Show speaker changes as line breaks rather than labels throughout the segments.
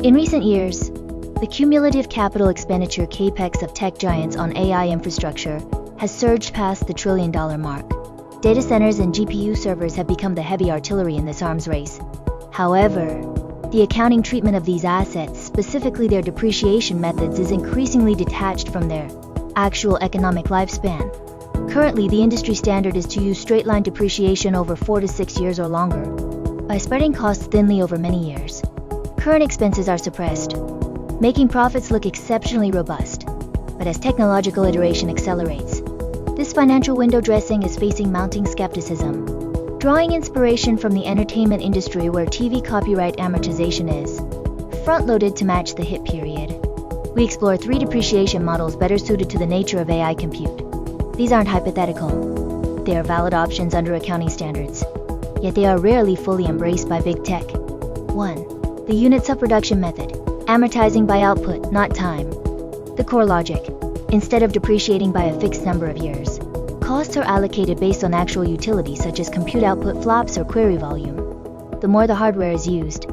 In recent years, the cumulative capital expenditure capex of tech giants on AI infrastructure has surged past the trillion-dollar mark. Data centers and GPU servers have become the heavy artillery in this arms race. However, the accounting treatment of these assets, specifically their depreciation methods, is increasingly detached from their actual economic lifespan. Currently, the industry standard is to use straight-line depreciation over 4 to 6 years or longer, by spreading costs thinly over many years. Current expenses are suppressed, making profits look exceptionally robust. But as technological iteration accelerates, this financial window dressing is facing mounting skepticism. Drawing inspiration from the entertainment industry, where TV copyright amortization is front-loaded to match the hit period, we explore 3 depreciation models better suited to the nature of AI compute. These aren't hypothetical. They are valid options under accounting standards, yet they are rarely fully embraced by big tech. 1. The units of production method, amortizing by output, not time. The core logic: instead of depreciating by a fixed number of years, costs are allocated based on actual utility such as compute output, flops, or query volume. The more the hardware is used,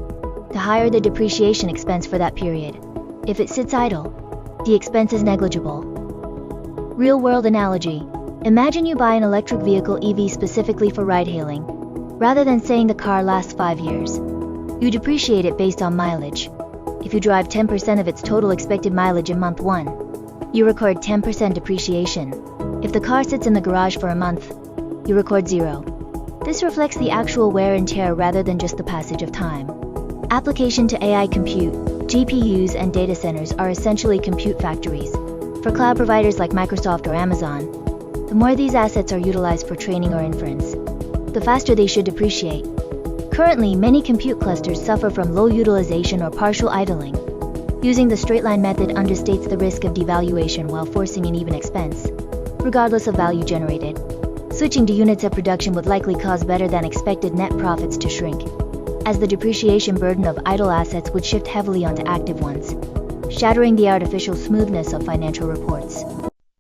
the higher the depreciation expense for that period. If it sits idle, the expense is negligible. Real-world analogy: imagine you buy an electric vehicle EV specifically for ride-hailing. Rather than saying the car lasts 5 years, you depreciate it based on mileage. If you drive 10% of its total expected mileage in month 1, you record 10% depreciation. If the car sits in the garage for a month, you record 0. This reflects the actual wear and tear rather than just the passage of time. Application to AI compute: GPUs and data centers are essentially compute factories. For cloud providers like Microsoft or Amazon, the more these assets are utilized for training or inference, the faster they should depreciate. Currently, many compute clusters suffer from low utilization or partial idling. Using the straight-line method understates the risk of devaluation while forcing an even expense, regardless of value generated. Switching to units of production would likely cause better than expected net profits to shrink, as the depreciation burden of idle assets would shift heavily onto active ones, shattering the artificial smoothness of financial reports.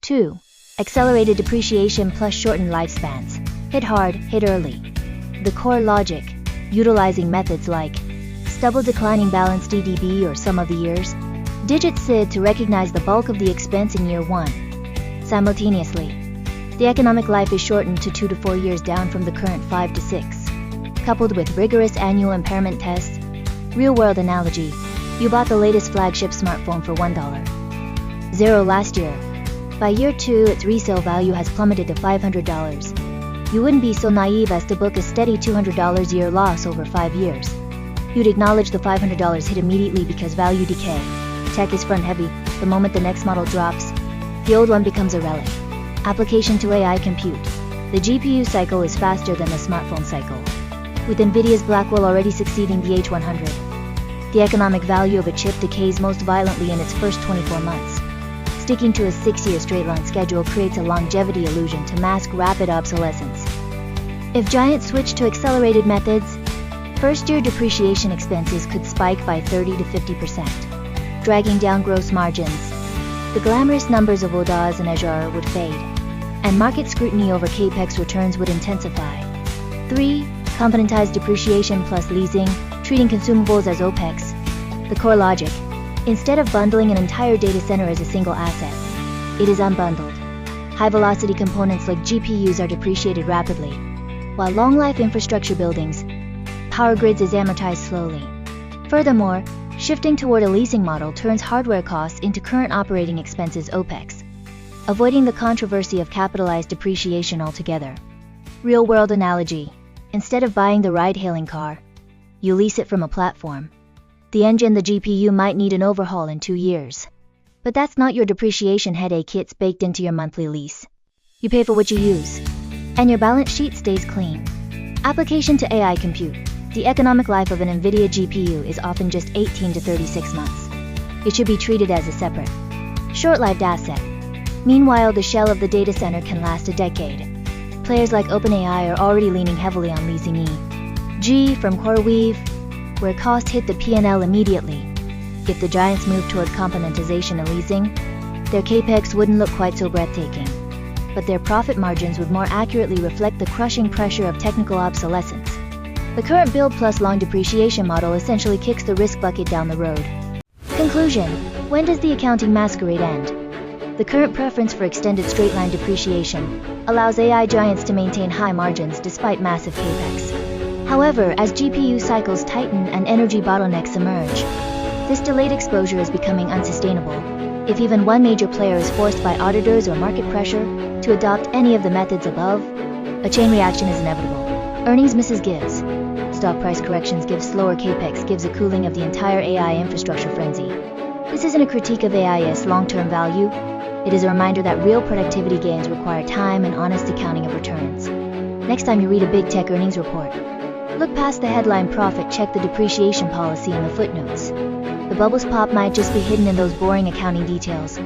2. Accelerated depreciation plus shortened lifespans. Hit hard, hit early. The core logic: utilizing methods like stubble declining balance DDB or sum of the years, digit SID to recognize the bulk of the expense in year 1. Simultaneously, the economic life is shortened to 2 to 4 years, down from the current 5 to 6. Coupled with rigorous annual impairment tests. Real-world analogy: you bought the latest flagship smartphone for $1.00 last year. By year 2, its resale value has plummeted to $500. You wouldn't be so naive as to book a steady $200 a year loss over 5 years. You'd acknowledge the $500 hit immediately because value decay. Tech is front-heavy. The moment the next model drops, the old one becomes a relic. Application to AI compute: the GPU cycle is faster than the smartphone cycle, with NVIDIA's Blackwell already succeeding the H100. The economic value of a chip decays most violently in its first 24 months. Sticking to a 6-year straight-line schedule creates a longevity illusion to mask rapid obsolescence. If giants switch to accelerated methods, first-year depreciation expenses could spike by 30 to 50%, dragging down gross margins. The glamorous numbers of ODAs and Azure would fade, and market scrutiny over capex returns would intensify. 3. Componentized depreciation plus leasing, treating consumables as OPEX. The core logic: instead of bundling an entire data center as a single asset, it is unbundled. High-velocity components like GPUs are depreciated rapidly, while long-life infrastructure buildings, power grids, is amortized slowly. Furthermore, shifting toward a leasing model turns hardware costs into current operating expenses OPEX, avoiding the controversy of capitalized depreciation altogether. Real-world analogy: instead of buying the ride-hailing car, you lease it from a platform. The engine, the GPU, might need an overhaul in 2 years. But that's not your depreciation headache. It's baked into your monthly lease. You pay for what you use, and your balance sheet stays clean. Application to AI compute: the economic life of an NVIDIA GPU is often just 18 to 36 months. It should be treated as a separate, short-lived asset. Meanwhile, the shell of the data center can last a decade. Players like OpenAI are already leaning heavily on leasing e.g. from CoreWeave, where costs hit the P&L immediately. If the giants move toward componentization and leasing, their capex wouldn't look quite so breathtaking, but their profit margins would more accurately reflect the crushing pressure of technical obsolescence. The current build plus long depreciation model essentially kicks the risk bucket down the road. Conclusion: when does the accounting masquerade end? The current preference for extended straight-line depreciation allows AI giants to maintain high margins despite massive capex. However, as GPU cycles tighten and energy bottlenecks emerge, this delayed exposure is becoming unsustainable. If even one major player is forced by auditors or market pressure to adopt any of the methods above, a chain reaction is inevitable. Earnings misses gives. Stock price corrections give slower capex gives a cooling of the entire AI infrastructure frenzy. This isn't a critique of AI's long-term value. It is a reminder that real productivity gains require time and honest accounting of returns. Next time you read a big tech earnings report, look past the headline profit, check the depreciation policy and the footnotes. The bubbles pop might just be hidden in those boring accounting details.